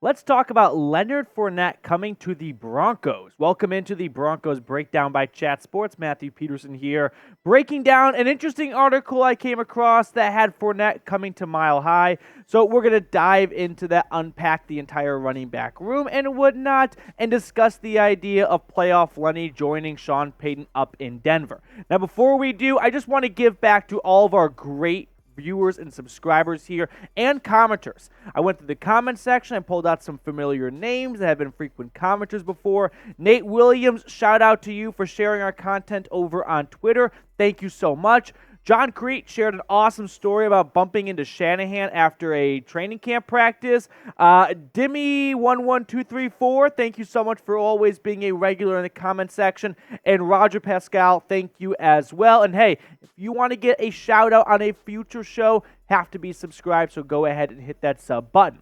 Let's talk about Leonard Fournette coming to the Broncos. Welcome into the Broncos Breakdown by Chat Sports. Matthew Peterson here, breaking down an interesting article I came across that had Fournette coming to Mile High. So we're going to dive into that, unpack the entire running back room and whatnot, and discuss the idea of playoff Lenny joining Sean Payton up in Denver. Now, before we do, I just want to give back to all of our great viewers and subscribers here and commenters. I went through the comment section. I pulled out some familiar names that have been frequent commenters before. Nate Williams, shout out to you for sharing our content over on Twitter. Thank you so much. John Crete shared an awesome story about bumping into Shanahan after a training camp practice. Dimmy11234, thank you so much for always being a regular in the comment section. And Roger Pascal, thank you as well. And hey, if you want to get a shout out on a future show, have to be subscribed, so go ahead and hit that sub button.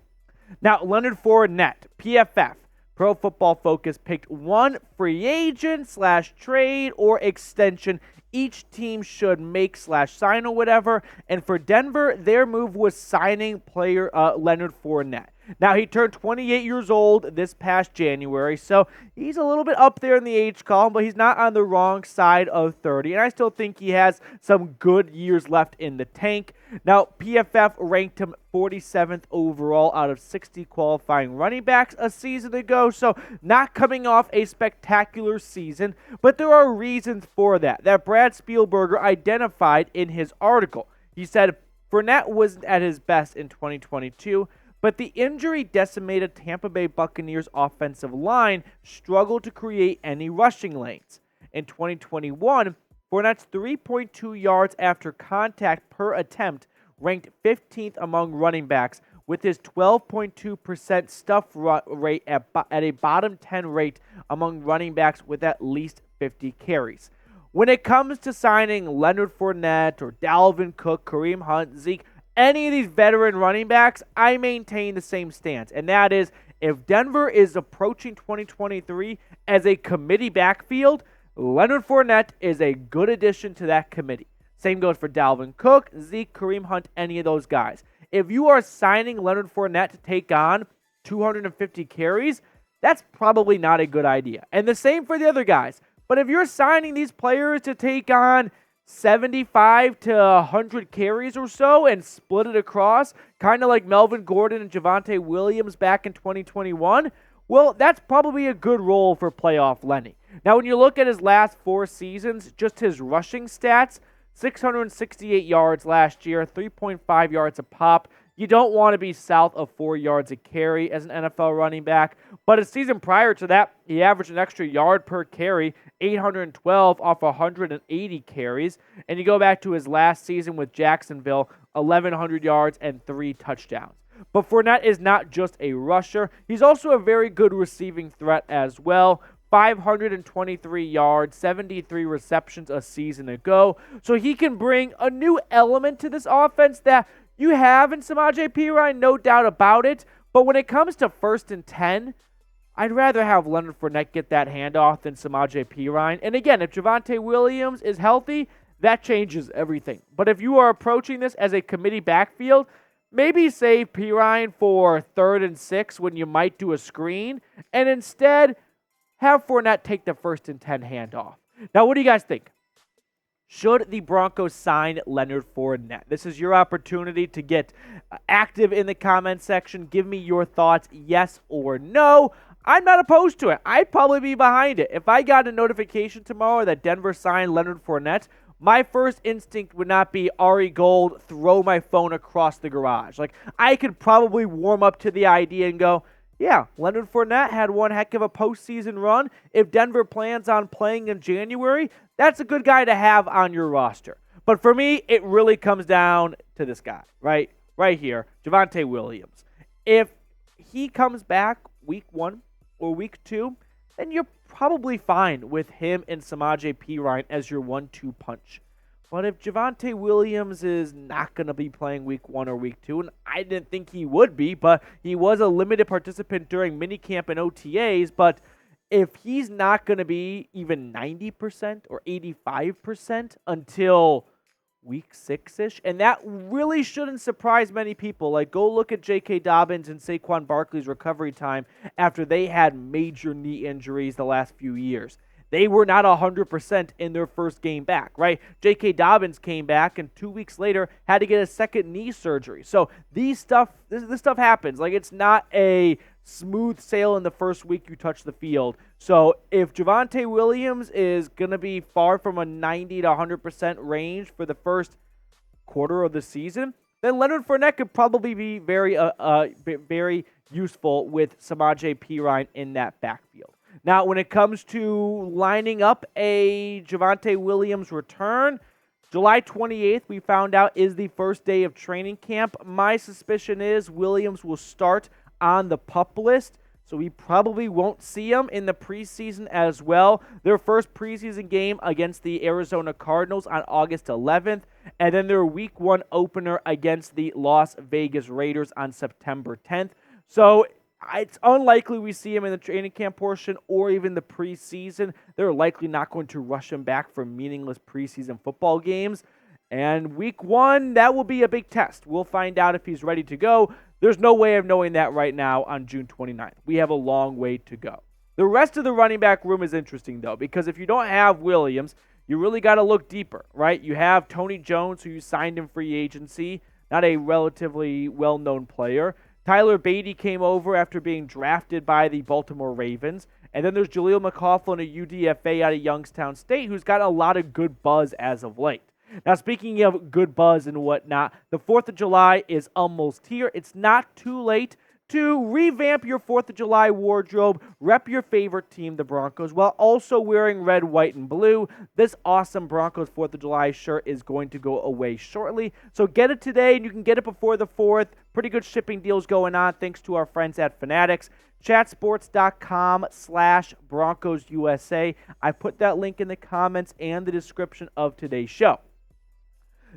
Now, Leonard Fournette, PFF, Pro Football Focus, picked one free agent / trade or extension each team should make / sign or whatever. And for Denver, their move was signing player Leonard Fournette. Now, he turned 28 years old this past January, so he's a little bit up there in the age column, but he's not on the wrong side of 30, and I still think he has some good years left in the tank. Now, PFF ranked him 47th overall out of 60 qualifying running backs a season ago, so not coming off a spectacular season, but there are reasons for that Brad Spielberger identified in his article. He said Fournette wasn't at his best in 2022, but the injury-decimated Tampa Bay Buccaneers offensive line struggled to create any rushing lanes. In 2021, Fournette's 3.2 yards after contact per attempt ranked 15th among running backs, with his 12.2% stuff rate at a bottom 10 rate among running backs with at least 50 carries. When it comes to signing Leonard Fournette or Dalvin Cook, Kareem Hunt, Zeke, any of these veteran running backs, I maintain the same stance, and that is if Denver is approaching 2023 as a committee backfield, Leonard Fournette is a good addition to that committee. Same goes for Dalvin Cook, Zeke, Kareem Hunt, any of those guys. If you are signing Leonard Fournette to take on 250 carries, that's probably not a good idea. And the same for the other guys. But if you're signing these players to take on 75 to 100 carries or so and split it across, kind of like Melvin Gordon and Javonte Williams back in 2021, well, that's probably a good role for playoff Lenny. Now, when you look at his last 4 seasons, just his rushing stats, 668 yards last year, 3.5 yards a pop. You don't want to be south of 4 yards a carry as an NFL running back. But a season prior to that, he averaged an extra yard per carry, 812 off 180 carries. And you go back to his last season with Jacksonville, 1,100 yards and 3 touchdowns. But Fournette is not just a rusher. He's also a very good receiving threat as well. 523 yards, 73 receptions a season ago. So he can bring a new element to this offense that you have in Samaje Perine, no doubt about it. But when it comes to 1st and 10, I'd rather have Leonard Fournette get that handoff than Samaje Perine. And again, if Javonte Williams is healthy, that changes everything. But if you are approaching this as a committee backfield, maybe save Perine for 3rd and 6 when you might do a screen, and instead have Fournette take the 1st and 10 handoff. Now, what do you guys think? Should the Broncos sign Leonard Fournette? This is your opportunity to get active in the comment section. Give me your thoughts, yes or no. I'm not opposed to it. I'd probably be behind it. If I got a notification tomorrow that Denver signed Leonard Fournette, my first instinct would not be Ari Gold, throw my phone across the garage. Like, I could probably warm up to the idea and go, yeah, Leonard Fournette had one heck of a postseason run. If Denver plans on playing in January, that's a good guy to have on your roster. But for me, it really comes down to this guy, right? Right here, Javonte Williams. If he comes back week 1 or week 2, then you're probably fine with him and Samaje Perine as your 1-2 punch. But if Javonte Williams is not going to be playing week 1 or week 2, and I didn't think he would be, but he was a limited participant during minicamp and OTAs, but if he's not going to be even 90% or 85% until week 6-ish, and that really shouldn't surprise many people. Like, go look at J.K. Dobbins and Saquon Barkley's recovery time after they had major knee injuries the last few years. They were not 100% in their first game back, right? J.K. Dobbins came back and 2 weeks later had to get a second knee surgery. So this stuff happens. Like, it's not a smooth sail in the first week you touch the field. So if Javonte Williams is going to be far from a 90 to 100% range for the first quarter of the season, then Leonard Fournette could probably be very useful with Samaje Perine in that backfield. Now, when it comes to lining up a Javonte Williams return, July 28th, we found out, is the first day of training camp. My suspicion is Williams will start on the PUP list, so we probably won't see him in the preseason as well. Their first preseason game against the Arizona Cardinals on August 11th, and then their Week 1 opener against the Las Vegas Raiders on September 10th. So it's unlikely we see him in the training camp portion or even the preseason. They're likely not going to rush him back for meaningless preseason football games. And Week 1, that will be a big test. We'll find out if he's ready to go. There's no way of knowing that right now on June 29th. We have a long way to go. The rest of the running back room is interesting, though, because if you don't have Williams, you really got to look deeper, right? You have Tony Jones, who you signed in free agency, not a relatively well-known player. Tyler Beatty came over after being drafted by the Baltimore Ravens. And then there's Jaleel McLaughlin, a UDFA out of Youngstown State, who's got a lot of good buzz as of late. Now, speaking of good buzz and whatnot, the 4th of July is almost here. It's not too late to revamp your 4th of July wardrobe, rep your favorite team, the Broncos, while also wearing red, white, and blue. This awesome Broncos 4th of July shirt is going to go away shortly. So get it today, and you can get it before the 4th. Pretty good shipping deals going on thanks to our friends at Fanatics. Chatsports.com/BroncosUSA. I put that link in the comments and the description of today's show.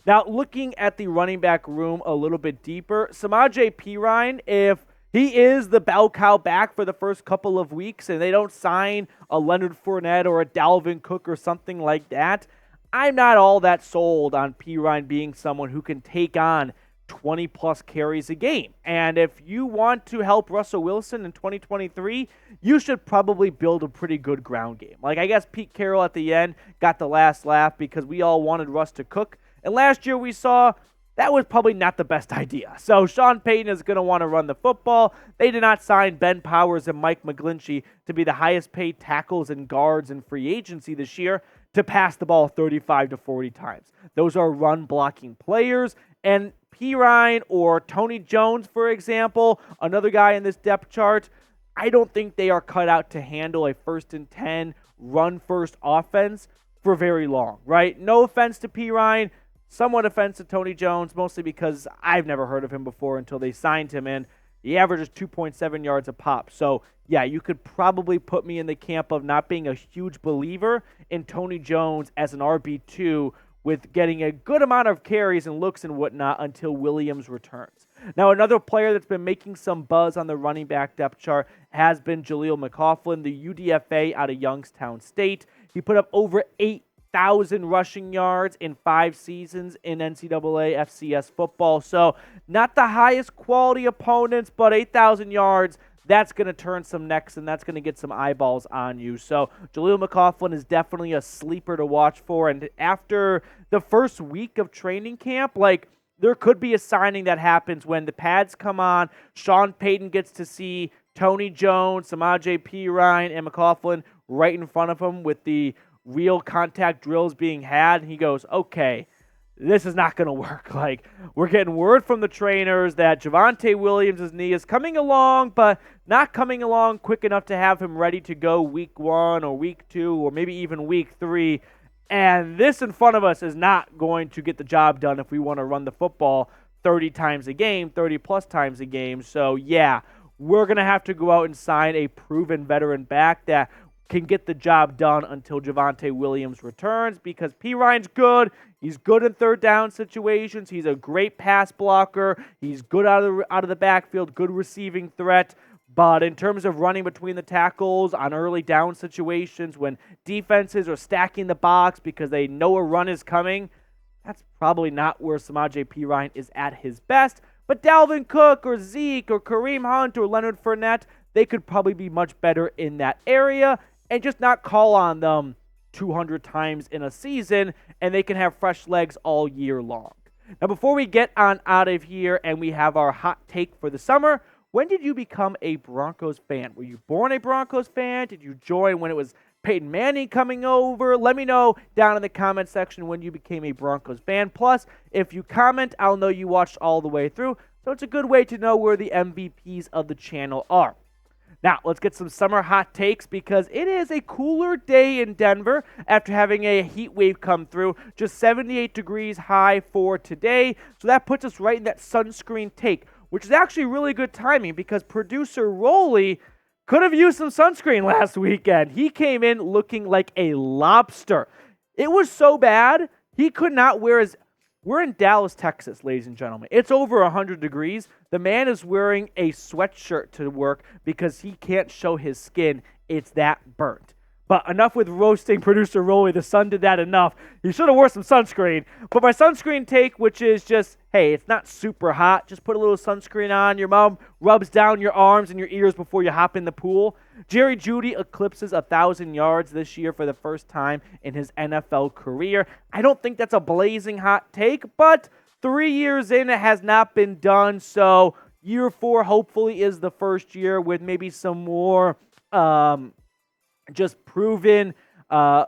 Now, looking at the running back room a little bit deeper, Samaje Perine, if he is the bell cow back for the first couple of weeks and they don't sign a Leonard Fournette or a Dalvin Cook or something like that, I'm not all that sold on Perine being someone who can take on 20-plus carries a game. And if you want to help Russell Wilson in 2023, you should probably build a pretty good ground game. Like, I guess Pete Carroll at the end got the last laugh because we all wanted Russ to cook. And last year we saw that was probably not the best idea. So Sean Payton is going to want to run the football. They did not sign Ben Powers and Mike McGlinchey to be the highest paid tackles and guards in free agency this year to pass the ball 35 to 40 times. Those are run blocking players. And Perine or Tony Jones, for example, another guy in this depth chart, I don't think they are cut out to handle a 1st and 10 run-first offense for very long, right? No offense to Perine. Somewhat offense to Tony Jones, mostly because I've never heard of him before until they signed him in. He averages 2.7 yards a pop. So, yeah, you could probably put me in the camp of not being a huge believer in Tony Jones as an RB2 with getting a good amount of carries and looks and whatnot until Williams returns. Now, another player that's been making some buzz on the running back depth chart has been Jaleel McLaughlin, the UDFA out of Youngstown State. He put up over 8,000 rushing yards in 5 seasons in NCAA FCS football. So not the highest quality opponents, but 8,000 yards, that's going to turn some necks and that's going to get some eyeballs on you. So Jaleel McLaughlin is definitely a sleeper to watch for. And after the first week of training camp, there could be a signing that happens when the pads come on. Sean Payton gets to see Tony Jones, Samaje Perine, and McLaughlin right in front of him with the real contact drills being had. And he goes, okay, this is not going to work. We're getting word from the trainers that Javonte Williams' knee is coming along, but not coming along quick enough to have him ready to go week 1 or week 2 or maybe even week 3. And this in front of us is not going to get the job done if we want to run the football 30 times a game, 30-plus times a game. So, yeah, we're going to have to go out and sign a proven veteran back that can get the job done until Javonte Williams returns, because Perine's good. He's good in third down situations. He's a great pass blocker. He's good out of the backfield, good receiving threat. But in terms of running between the tackles on early down situations when defenses are stacking the box because they know a run is coming, That's probably not where Samaje Perine is at his best. But Dalvin Cook or Zeke or Kareem Hunt or Leonard Fournette, they could probably be much better in that area and just not call on them 200 times in a season, and they can have fresh legs all year long. Now, before we get on out of here and we have our hot take for the summer, when did you become a Broncos fan? Were you born a Broncos fan? Did you join when it was Peyton Manning coming over? Let me know down in the comment section when you became a Broncos fan. Plus, if you comment, I'll know you watched all the way through. So it's a good way to know where the MVPs of the channel are. Now, let's get some summer hot takes because it is a cooler day in Denver after having a heat wave come through. Just 78 degrees high for today. So that puts us right in that sunscreen take, which is actually really good timing because producer Rolly could have used some sunscreen last weekend. He came in looking like a lobster. It was so bad, he could not wear his... We're in Dallas, Texas, ladies and gentlemen. It's over 100 degrees. The man is wearing a sweatshirt to work because he can't show his skin. It's that burnt. But enough with roasting producer Rolly. The sun did that enough. He should have wore some sunscreen. But my sunscreen take, which is just, hey, it's not super hot. Just put a little sunscreen on. Your mom rubs down your arms and your ears before you hop in the pool. Jerry Jeudy eclipses 1,000 yards this year for the first time in his NFL career. I don't think that's a blazing hot take, but 3 years in, it has not been done. So year 4 hopefully is the first year with maybe some more just proven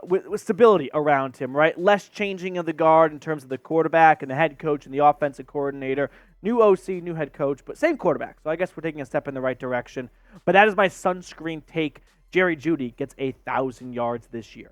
with stability around him, right? Less changing of the guard in terms of the quarterback and the head coach and the offensive coordinator. New OC, new head coach, but same quarterback. So I guess we're taking a step in the right direction. But that is my sunscreen take. Jerry Jeudy gets 1,000 yards this year.